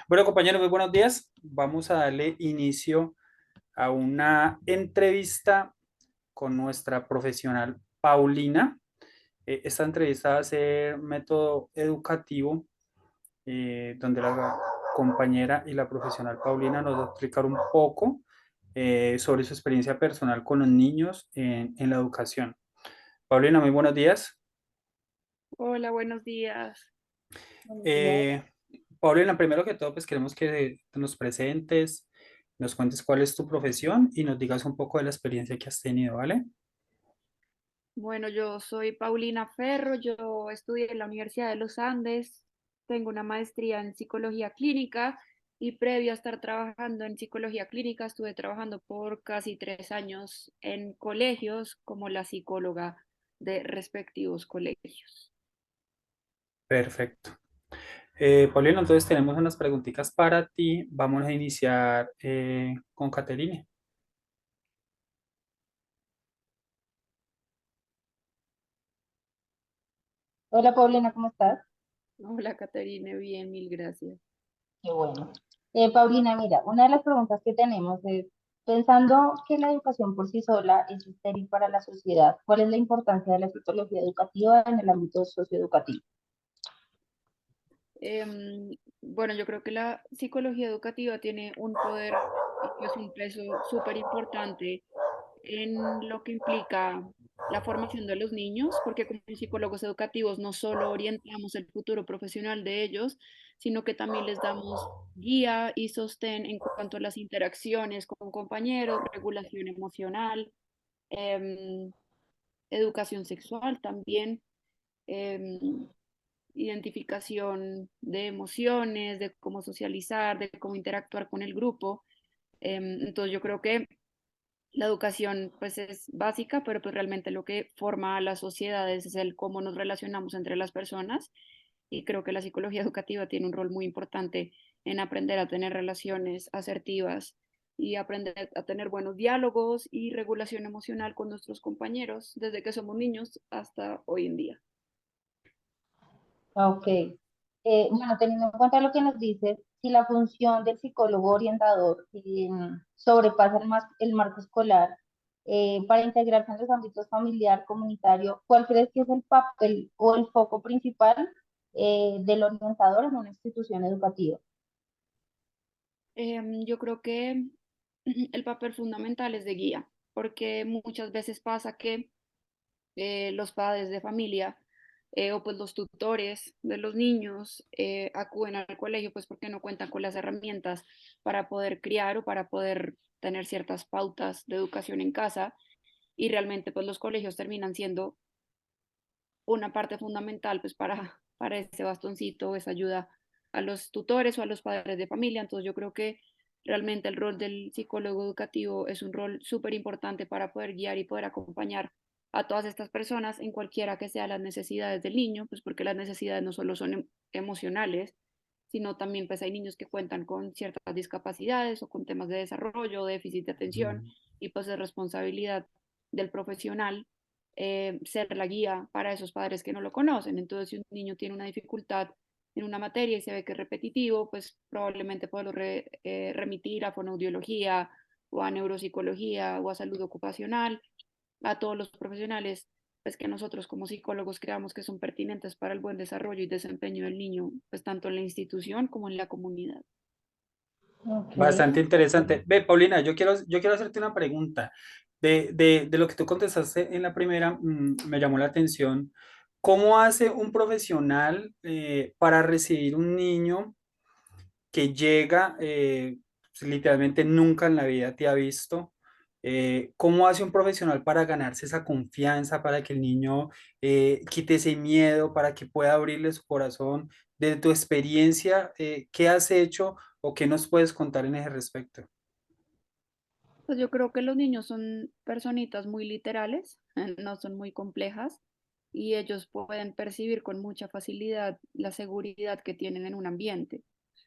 Bueno, compañeros, muy buenos días. Vamos a darle inicio a una entrevista con nuestra profesional Paulina. Esta entrevista va a ser método educativo, donde la compañera y la profesional Paulina nos va a explicar un poco sobre su experiencia personal con los niños en la educación. Paulina, muy buenos días. Hola, buenos días. Buenos días. Eh, Paulina, primero que todo, pues queremos que te nos presentes, nos cuentes cuál es tu profesión y nos digas un poco de la experiencia que has tenido, ¿vale? Bueno, yo soy Paulina Ferro, yo estudié en la Universidad de los Andes, tengo una maestría en psicología clínica y previo a estar trabajando en psicología clínica estuve trabajando por casi 3 años en colegios como la psicóloga de respectivos colegios. Perfecto. Paulina, entonces tenemos unas preguntitas para ti. Vamos a iniciar con Caterine. Hola Paulina, ¿cómo estás? Hola, Caterine, bien, mil gracias. Qué bueno. Paulina, mira, una de las preguntas que tenemos es, pensando que la educación por sí sola es estéril para la sociedad, ¿cuál es la importancia de la psicología educativa en el ámbito socioeducativo? Bueno, yo creo que la psicología educativa tiene un poder y pues un peso súper importante en lo que implica la formación de los niños, porque como psicólogos educativos no solo orientamos el futuro profesional de ellos, sino que también les damos guía y sostén en cuanto a las interacciones con compañeros, regulación emocional, em, educación sexual también. em, Identificación de emociones, de cómo socializar, de cómo interactuar con el grupo. Entonces yo creo que la educación pues es básica, pero pues realmente lo que forma a las sociedades es el cómo nos relacionamos entre las personas y creo que la psicología educativa tiene un rol muy importante en aprender a tener relaciones asertivas y aprender a tener buenos diálogos y regulación emocional con nuestros compañeros desde que somos niños hasta hoy en día. Ok. Bueno, teniendo en cuenta lo que nos dices, si la función del psicólogo orientador sobrepasa el marco escolar para integrarse en los ámbitos familiar, comunitario, ¿cuál crees que es el papel o el foco principal del orientador en una institución educativa? Yo creo que el papel fundamental es de guía, porque muchas veces pasa que los padres de familia o pues los tutores de los niños acuden al colegio pues porque no cuentan con las herramientas para poder criar o para poder tener ciertas pautas de educación en casa y realmente pues los colegios terminan siendo una parte fundamental pues para ese bastoncito, esa ayuda a los tutores o a los padres de familia. Entonces yo creo que realmente el rol del psicólogo educativo es un rol súper importante para poder guiar y poder acompañar a todas estas personas en cualquiera que sean las necesidades del niño, pues porque las necesidades no solo son emocionales, sino también pues hay niños que cuentan con ciertas discapacidades o con temas de desarrollo, déficit de atención, y pues es responsabilidad del profesional ser la guía para esos padres que no lo conocen. Entonces, si un niño tiene una dificultad en una materia y se ve que es repetitivo, pues probablemente puede remitir a fonoaudiología o a neuropsicología o a salud ocupacional, a todos los profesionales pues que nosotros como psicólogos creamos que son pertinentes para el buen desarrollo y desempeño del niño, pues tanto en la institución como en la comunidad. Ok. Bastante interesante. Ve, Paulina, yo quiero hacerte una pregunta. De lo que tú contestaste en la primera, me llamó la atención. ¿Cómo hace un profesional para recibir un niño que llega, literalmente nunca en la vida te ha visto? ¿Cómo hace un profesional para ganarse esa confianza, para que el niño quite ese miedo, para que pueda abrirle su corazón? De tu experiencia, ¿qué has hecho o qué nos puedes contar en ese respecto? Pues yo creo que los niños son personitas muy literales, no son muy complejas y ellos pueden percibir con mucha facilidad la seguridad que tienen en un ambiente.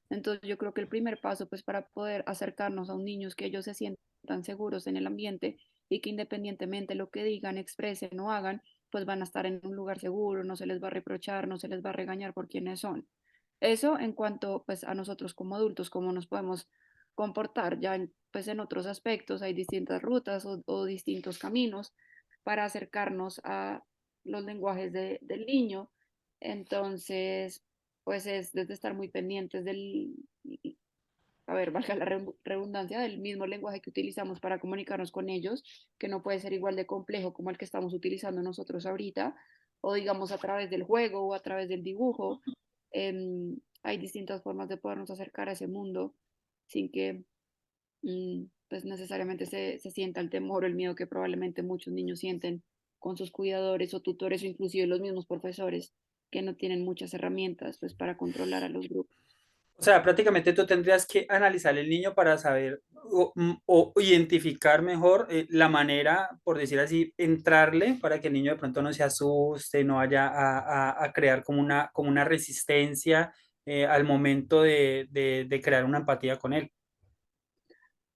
Entonces yo creo que el primer paso pues para poder acercarnos a un niño es que ellos se sientan seguros en el ambiente y que independientemente lo que digan, expresen o hagan, pues van a estar en un lugar seguro, no se les va a reprochar, no se les va a regañar por quienes son. Eso en cuanto pues a nosotros como adultos, cómo nos podemos comportar. Ya pues en otros aspectos hay distintas rutas o distintos caminos para acercarnos a los lenguajes del niño. Entonces, pues es desde estar muy pendientes del, a ver, valga la redundancia, del mismo lenguaje que utilizamos para comunicarnos con ellos, que no puede ser igual de complejo como el que estamos utilizando nosotros ahorita, o digamos a través del juego o a través del dibujo. Hay distintas formas de podernos acercar a ese mundo sin que pues necesariamente se sienta el temor o el miedo que probablemente muchos niños sienten con sus cuidadores o tutores o inclusive los mismos profesores que no tienen muchas herramientas pues para controlar a los grupos. O sea, prácticamente tú tendrías que analizar el niño para saber o identificar mejor la manera, por decir así, entrarle para que el niño de pronto no se asuste, no vaya a crear como una resistencia al momento de crear una empatía con él.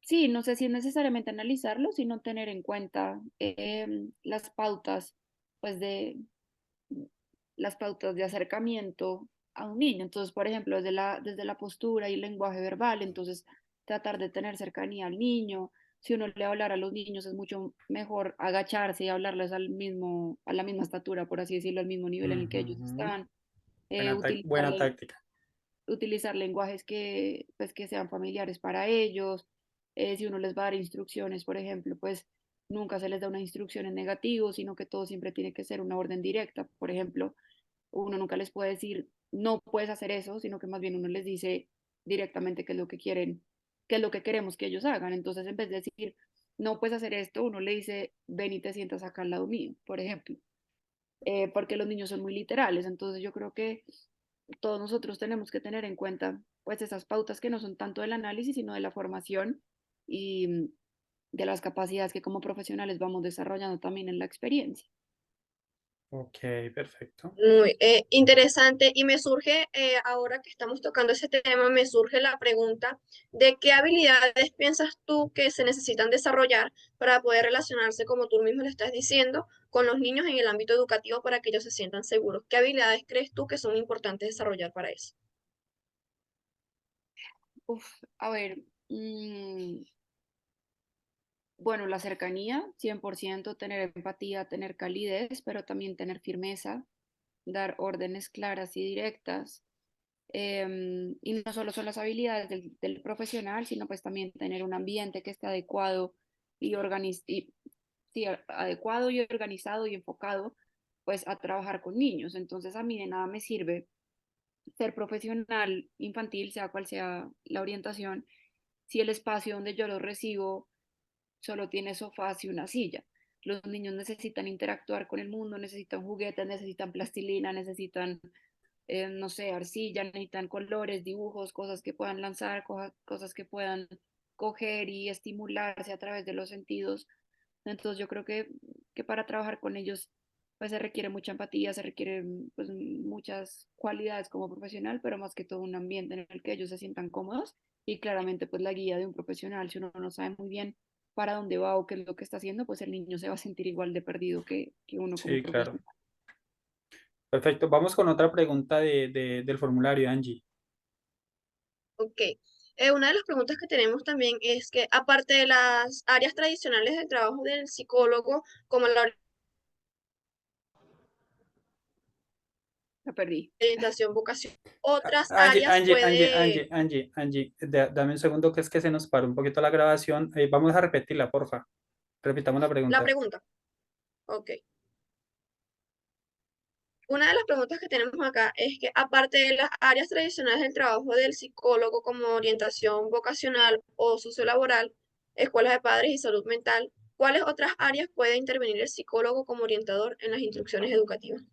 Sí, no sé si es necesariamente analizarlo, sino tener en cuenta las pautas, pues de las pautas de acercamiento a un niño. Entonces, por ejemplo, desde la postura y el lenguaje verbal, entonces tratar de tener cercanía al niño. Si uno le va a hablar a los niños, es mucho mejor agacharse y hablarles a la misma estatura, por así decirlo, al mismo nivel en el que ellos Ujú. están. Utilizar, Buena táctica. utilizar lenguajes que, pues, que sean familiares para ellos. Si uno les va a dar instrucciones, por ejemplo, pues nunca se les da una instrucción en negativo, sino que todo siempre tiene que ser una orden directa. Por ejemplo, uno nunca les puede decir, no puedes hacer eso, sino que más bien uno les dice directamente qué es lo que quieren, qué es lo que queremos que ellos hagan. Entonces, en vez de decir, no puedes hacer esto, uno le dice, ven y te sientas acá al lado mío, por ejemplo, porque los niños son muy literales. Entonces, yo creo que todos nosotros tenemos que tener en cuenta pues esas pautas que no son tanto del análisis, sino de la formación y de las capacidades que como profesionales vamos desarrollando también en la experiencia. Ok, perfecto. Muy interesante. Y me surge, ahora que estamos tocando ese tema, me surge la pregunta de qué habilidades piensas tú que se necesitan desarrollar para poder relacionarse, como tú mismo le estás diciendo, con los niños en el ámbito educativo para que ellos se sientan seguros. ¿Qué habilidades crees tú que son importantes desarrollar para eso? Uf, a ver, bueno, la cercanía, 100%, tener empatía, tener calidez, pero también tener firmeza, dar órdenes claras y directas. Y no solo son las habilidades del profesional, sino pues también tener un ambiente que esté adecuado y sí, adecuado y organizado y enfocado pues a trabajar con niños. Entonces a mí de nada me sirve ser profesional infantil, sea cual sea la orientación, si el espacio donde yo los recibo solo tiene sofás y una silla. Los niños necesitan interactuar con el mundo, necesitan juguetes, necesitan plastilina, necesitan, no sé, arcilla, necesitan colores, dibujos, cosas que puedan lanzar, cosas que puedan coger y estimularse a través de los sentidos. Entonces yo creo que para trabajar con ellos pues se requiere mucha empatía, se requieren pues muchas cualidades como profesional, pero más que todo un ambiente en el que ellos se sientan cómodos y claramente pues la guía de un profesional, si uno no sabe muy bien para dónde va o qué es lo que está haciendo, pues el niño se va a sentir igual de perdido que uno como Sí, claro. profesional. Perfecto. Vamos con otra pregunta del formulario, Angie. Ok. Una de las preguntas que tenemos también es que, aparte de las áreas tradicionales del trabajo del psicólogo, como la La perdí. orientación vocacional, otras áreas puede. Angie, dame un segundo que es que se nos paró un poquito la grabación. Vamos a repetirla, porfa. Repitamos la La pregunta. pregunta, ok. Una de las preguntas que tenemos acá es que, aparte de las áreas tradicionales del trabajo del psicólogo como orientación vocacional o sociolaboral, escuelas de padres y salud mental, ¿cuáles otras áreas puede intervenir el psicólogo como orientador en las instrucciones educativas?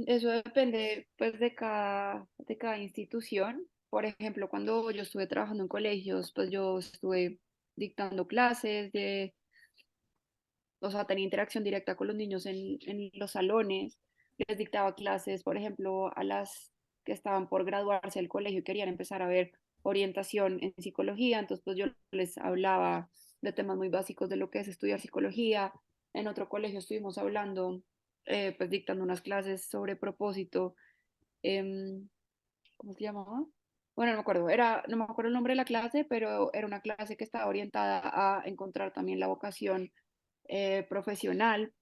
Eso depende pues de cada institución. Por ejemplo, cuando yo estuve trabajando en colegios, pues yo estuve dictando clases o sea, tenía interacción directa con los niños en los salones, les dictaba clases, por ejemplo, a las que estaban por graduarse del colegio y querían empezar a ver orientación en psicología, entonces pues yo les hablaba de temas muy básicos de lo que es estudiar psicología. En otro colegio estuvimos hablando, pues dictando unas clases sobre propósito em, ¿cómo se llamaba? Bueno, no me acuerdo, no me acuerdo el nombre de la clase, pero era una clase que estaba orientada a encontrar también la vocación profesional.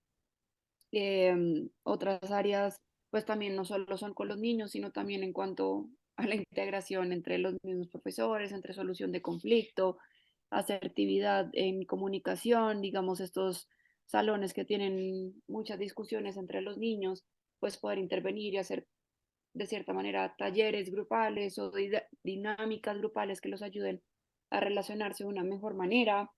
Otras áreas, pues también no solo son con los niños, sino también en cuanto a la integración entre los mismos profesores, entre solución de conflicto, asertividad en comunicación, digamos, estos salones que tienen muchas discusiones entre los niños, pues poder intervenir y hacer de cierta manera talleres grupales o dinámicas grupales que los ayuden a relacionarse de una mejor manera.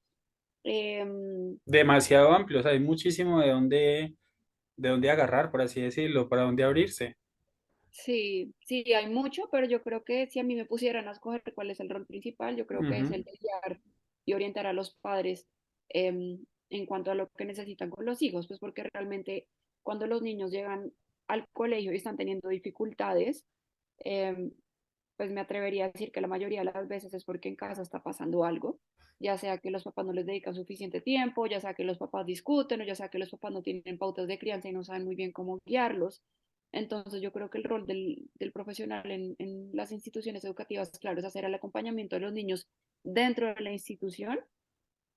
Em, Demasiado amplio, o sea, hay muchísimo de dónde agarrar, por así decirlo, para dónde abrirse. Sí, sí, hay mucho, pero yo creo que si a mí me pusieran a escoger cuál es el rol principal, yo creo que es Ujú. el de guiar y orientar a los padres en cuanto a lo que necesitan con los hijos, pues porque realmente cuando los niños llegan al colegio y están teniendo dificultades, em, pues me atrevería a decir que la mayoría de las veces es porque en casa está pasando algo, ya sea que los papás no les dedican suficiente tiempo, ya sea que los papás discuten o ya sea que los papás no tienen pautas de crianza y no saben muy bien cómo guiarlos. Entonces yo creo que el rol del profesional en las instituciones educativas, claro, es hacer el acompañamiento de los niños dentro de la institución,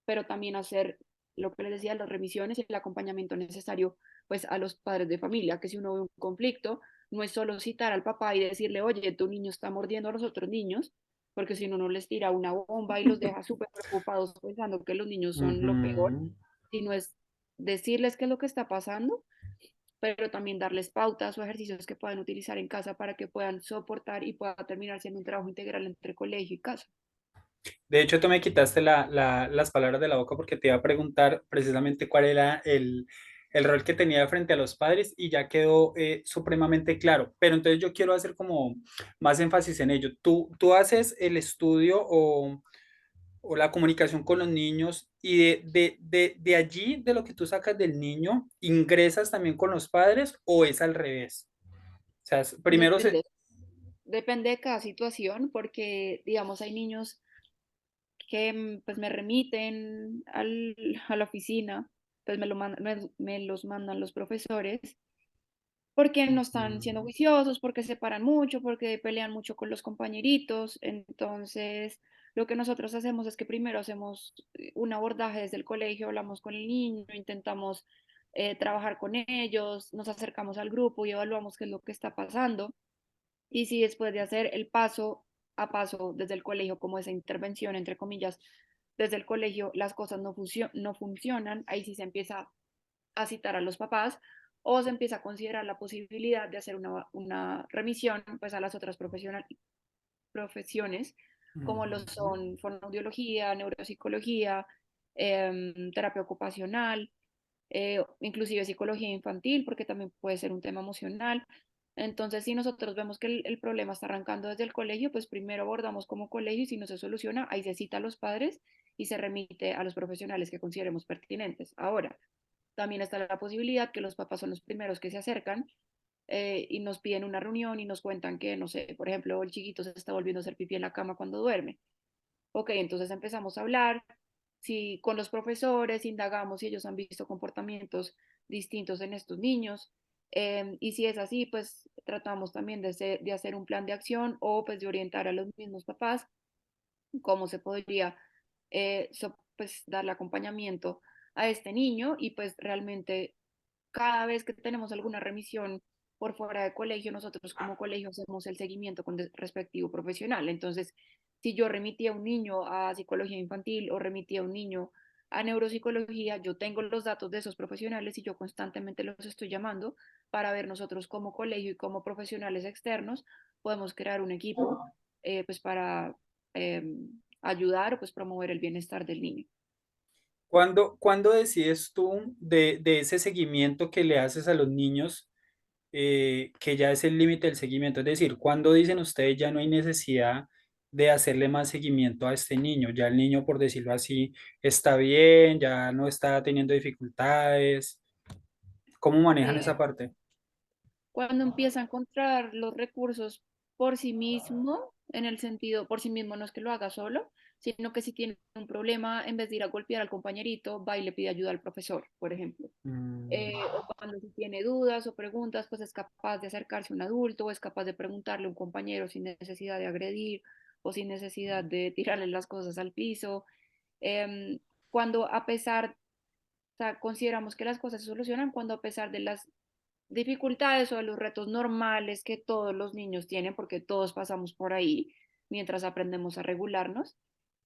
pero también hacer lo que les decía, las revisiones y el acompañamiento necesario pues a los padres de familia, que si uno ve un conflicto, no es solo citar al papá y decirle, oye, tu niño está mordiendo a los otros niños, porque si uno no les tira una bomba y los deja súper preocupados pensando que los niños son lo peor, Ujú. sino es decirles qué es lo que está pasando, pero también darles pautas o ejercicios que puedan utilizar en casa para que puedan soportar y pueda terminar siendo un trabajo integral entre colegio y casa. De hecho, tú me quitaste las palabras de la boca porque te iba a preguntar precisamente cuál era el rol que tenía frente a los padres y ya quedó supremamente claro. Pero entonces yo quiero hacer como más énfasis en ello. Tú haces el estudio o la comunicación con los niños y de allí, de lo que tú sacas del niño, ¿ingresas también con los padres o es al revés? O sea, primero se... Depende, depende de cada situación, porque digamos hay niños que pues me remiten a la oficina, pues me los mandan los profesores, porque no están siendo Ujú. juiciosos, porque se paran mucho, porque pelean mucho con los compañeritos. Entonces, lo que nosotros hacemos es que primero hacemos un abordaje desde el colegio, hablamos con el niño, intentamos trabajar con ellos, nos acercamos al grupo y evaluamos qué es lo que está pasando. Y si después de hacer el paso a paso desde el colegio, como esa intervención, entre comillas, desde el colegio, las cosas no funcionan, ahí sí se empieza a citar a los papás o se empieza a considerar la posibilidad de hacer una remisión pues, a las otras profesiones, como lo Ujú. son fonoaudiología, neuropsicología, terapia ocupacional, inclusive psicología infantil, porque también puede ser un tema emocional. Entonces, si nosotros vemos que el problema está arrancando desde el colegio, pues primero abordamos como colegio y si no se soluciona, ahí se cita a los padres y se remite a los profesionales que consideremos pertinentes. Ahora, también está la posibilidad que los papás son los primeros que se acercan y nos piden una reunión y nos cuentan que, no sé, por ejemplo, el chiquito se está volviendo a hacer pipí en la cama cuando duerme. Ok, entonces empezamos a hablar, si con los profesores indagamos si ellos han visto comportamientos distintos en estos niños. Y si es así, pues tratamos también de hacer un plan de acción o pues de orientar a los mismos papás cómo se podría pues darle acompañamiento a este niño y pues realmente cada vez que tenemos alguna remisión por fuera de colegio, nosotros como colegio hacemos el seguimiento con el respectivo profesional. Entonces, si yo remití a un niño a psicología infantil o remití a un niño a neuropsicología, yo tengo los datos de esos profesionales y yo constantemente los estoy llamando para ver nosotros como colegio y como profesionales externos podemos crear un equipo pues para eh, ayudar o pues promover el bienestar del niño. ¿Cuándo decides tú de ese seguimiento que le haces a los niños, que ya es el límite del seguimiento? Es decir, ¿cuándo dicen ustedes ya no hay necesidad de hacerle más seguimiento a este niño? Ya el niño, por decirlo así, está bien, ya no está teniendo dificultades. ¿Cómo manejan esa parte? Cuando empieza a encontrar los recursos por sí mismo, en el sentido, por sí mismo no es que lo haga solo, sino que si tiene un problema, en vez de ir a golpear al compañerito, va y le pide ayuda al profesor, por ejemplo. O cuando si tiene dudas o preguntas, pues es capaz de acercarse a un adulto o es capaz de preguntarle a un compañero sin necesidad de agredir o sin necesidad de tirarle las cosas al piso. Em, Cuando a pesar, o sea, consideramos que las cosas se solucionan cuando a pesar de las dificultades o de los retos normales que todos los niños tienen, porque todos pasamos por ahí mientras aprendemos a regularnos,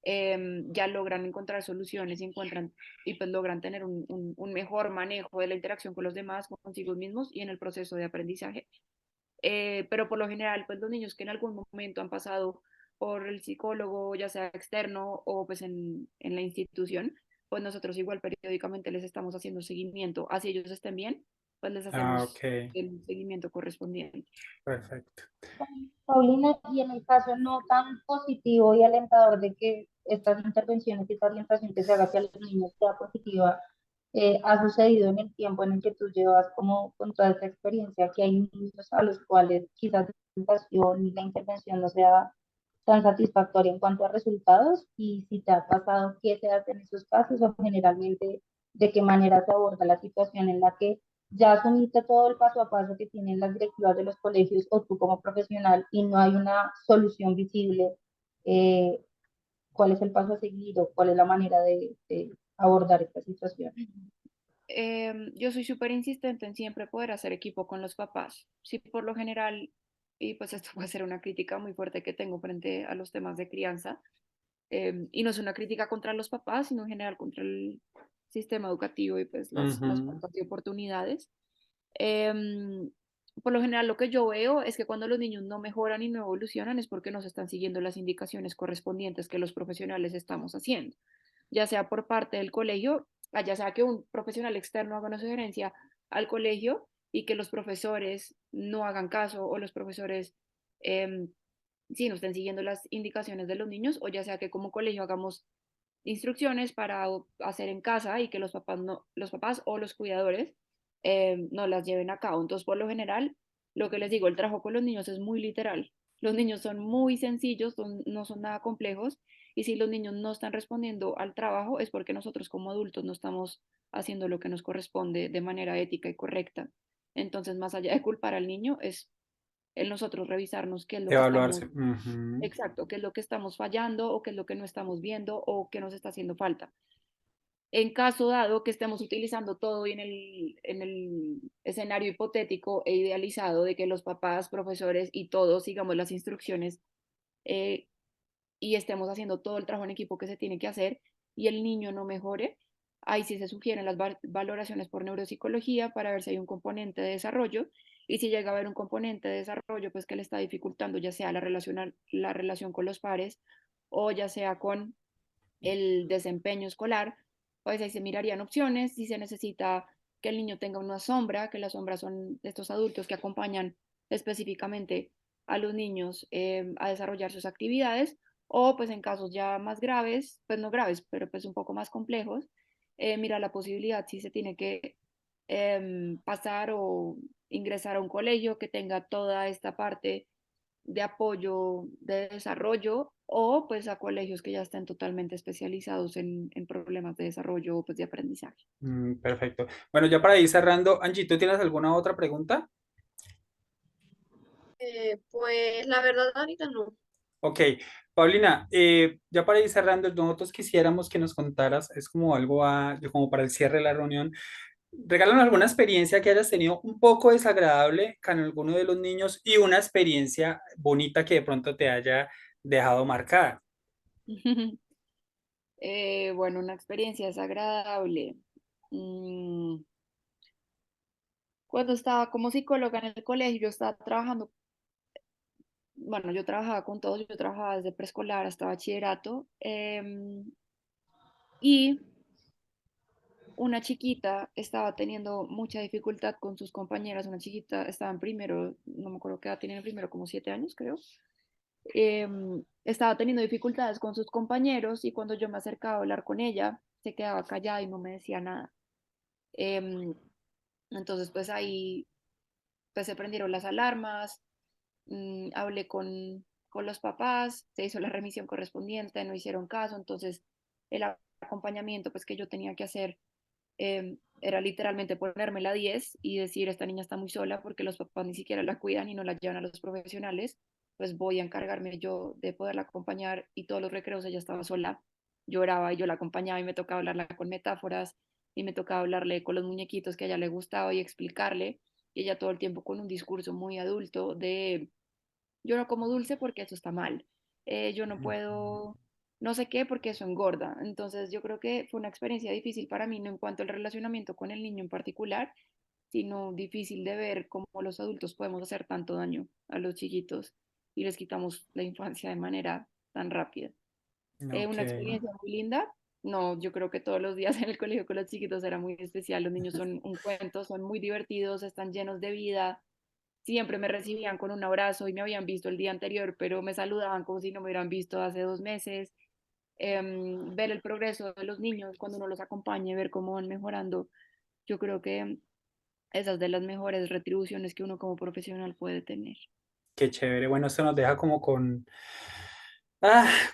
ya logran encontrar soluciones y encuentran y pues logran tener un mejor manejo de la interacción con los demás, consigo mismos y en el proceso de aprendizaje. Pero por lo general, pues los niños que en algún momento han pasado por el psicólogo, ya sea externo o pues en la institución, pues nosotros igual periódicamente les estamos haciendo seguimiento, así ellos estén bien, pues les hacemos Ok, el seguimiento correspondiente. perfecto. Paulina, y en el caso no tan positivo y alentador de que estas intervenciones y esta orientación que se haga hacia los niños sea positiva, ha sucedido en el tiempo en el que tú llevas como con toda esta experiencia, que hay niños a los cuales quizás la orientación y la intervención no sea tan satisfactoria en cuanto a resultados, y si te ha pasado, qué se hace en esos casos o generalmente de qué manera se aborda la situación en la que ya asumiste todo el paso a paso que tienen las directivas de los colegios o tú como profesional y no hay una solución visible. eh, ¿Cuál es el paso a seguir o cuál es la manera de abordar esta situación? Yo soy súper insistente en siempre poder hacer equipo con los papás. Sí, por lo general, y pues esto puede ser una crítica muy fuerte que tengo frente a los temas de crianza, y no es una crítica contra los papás, sino en general contra el sistema educativo y pues las Ujú. faltas de oportunidades. Em, por lo general lo que yo veo es que cuando los niños no mejoran y no evolucionan es porque no se están siguiendo las indicaciones correspondientes que los profesionales estamos haciendo, ya sea por parte del colegio, ya sea que un profesional externo haga una sugerencia al colegio y que los profesores no hagan caso o los profesores em, sí no estén siguiendo las indicaciones de los niños, o ya sea que como colegio hagamos instrucciones para hacer en casa y que los papás, no, los papás o los cuidadores no las lleven a cabo. Entonces, por lo general, lo que les digo, el trabajo con los niños es muy literal. Los niños son muy sencillos, no son nada complejos, y si los niños no están respondiendo al trabajo es porque nosotros como adultos no estamos haciendo lo que nos corresponde de manera ética y correcta. Entonces, más allá de culpar al niño, es el nosotros revisarnos qué es lo que Evaluarse. estamos, Ujú. exacto, qué es lo que estamos fallando o qué es lo que no estamos viendo o qué nos está haciendo falta. En caso dado que estemos utilizando todo y en el escenario hipotético e idealizado de que los papás, profesores y todos sigamos las instrucciones eh, y estemos haciendo todo el trabajo en equipo que se tiene que hacer y el niño no mejore, ahí sí se sugieren las valoraciones por neuropsicología para ver si hay un componente de desarrollo, y si llega a haber un componente de desarrollo pues que le está dificultando ya sea la relación con los pares o ya sea con el desempeño escolar, pues ahí se mirarían opciones. Si se necesita que el niño tenga una sombra, que las sombras son estos adultos que acompañan específicamente a los niños a desarrollar sus actividades, o pues en casos ya más graves, pues no graves, pero pues un poco más complejos, mira la posibilidad si se tiene que pasar o ingresar a un colegio que tenga toda esta parte de apoyo de desarrollo, o pues a colegios que ya estén totalmente especializados en problemas de desarrollo o pues de aprendizaje. Perfecto. Bueno, ya para ir cerrando, Angie, ¿tú tienes alguna otra pregunta? Pues la verdad ahorita no. Ok, Paulina, ya para ir cerrando, nosotros quisiéramos que nos contaras, es como algo como para el cierre de la reunión, regálanos alguna experiencia que hayas tenido un poco desagradable con alguno de los niños y una experiencia bonita que de pronto te haya dejado marcada. Bueno, una experiencia desagradable. Mm, Cuando estaba como psicóloga en el colegio, yo estaba trabajando, bueno, yo trabajaba con todos, yo trabajaba desde preescolar hasta bachillerato, y una chiquita estaba teniendo mucha dificultad con sus compañeras, una chiquita estaba en primero, no me acuerdo qué edad tenía en primero, como 7 años creo. Estaba teniendo dificultades con sus compañeros y cuando yo me acercaba a hablar con ella, se quedaba callada y no me decía nada. Em, entonces, pues ahí pues se prendieron las alarmas, hablé con los papás, se hizo la remisión correspondiente, no hicieron caso, entonces el acompañamiento pues que yo tenía que hacer era literalmente ponerme la 10 y decir, esta niña está muy sola porque los papás ni siquiera la cuidan y no la llevan a los profesionales, pues voy a encargarme yo de poderla acompañar y todos los recreos ella estaba sola, lloraba y yo la acompañaba y me tocaba hablarla con metáforas y me tocaba hablarle con los muñequitos que a ella le gustaba y explicarle y ella todo el tiempo con un discurso muy adulto de yo no como dulce porque eso está mal, yo no puedo no sé qué porque eso engorda. Entonces yo creo que fue una experiencia difícil para mí, no en cuanto al relacionamiento con el niño en particular, sino difícil de ver cómo los adultos podemos hacer tanto daño a los chiquitos y les quitamos la infancia de manera tan rápida. Ok. Una experiencia muy linda. No, yo creo que todos los días en el colegio con los chiquitos era muy especial. Los niños son un cuento, son muy divertidos, están llenos de vida. Siempre me recibían con un abrazo y me habían visto el día anterior, pero me saludaban como si no me hubieran visto hace 2 meses. Ver el progreso de los niños cuando uno los acompaña y ver cómo van mejorando, yo creo que esa es de las mejores retribuciones que uno como profesional puede tener. Qué chévere. Bueno, esto nos deja como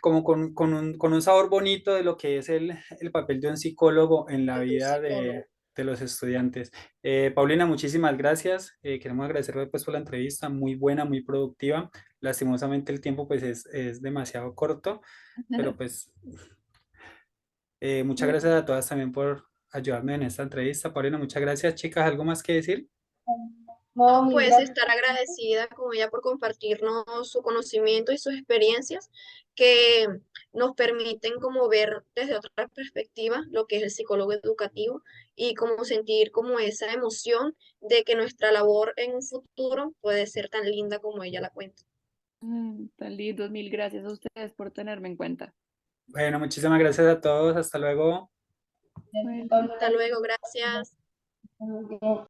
como con un sabor bonito de lo que es el papel de un psicólogo en la De tu vida psicólogo. de los estudiantes. Paulina, muchísimas gracias. Queremos agradecerle pues por la entrevista, muy buena, muy productiva. Lastimosamente el tiempo pues es demasiado corto, pero pues muchas Muchas gracias a todas también por ayudarme en esta entrevista. Paulina, muchas gracias. Chicas, ¿algo más que decir? No, mil Pues gracias. estar agradecida con ella por compartirnos su conocimiento y sus experiencias que nos permiten como ver desde otra perspectiva lo que es el psicólogo educativo y como sentir como esa emoción de que nuestra labor en un futuro puede ser tan linda como ella la cuenta. Tan lindos, mil gracias a ustedes por tenerme en cuenta. Bueno, muchísimas gracias a todos. Hasta luego. Bueno. Paulina, Hasta luego, gracias. muy bien.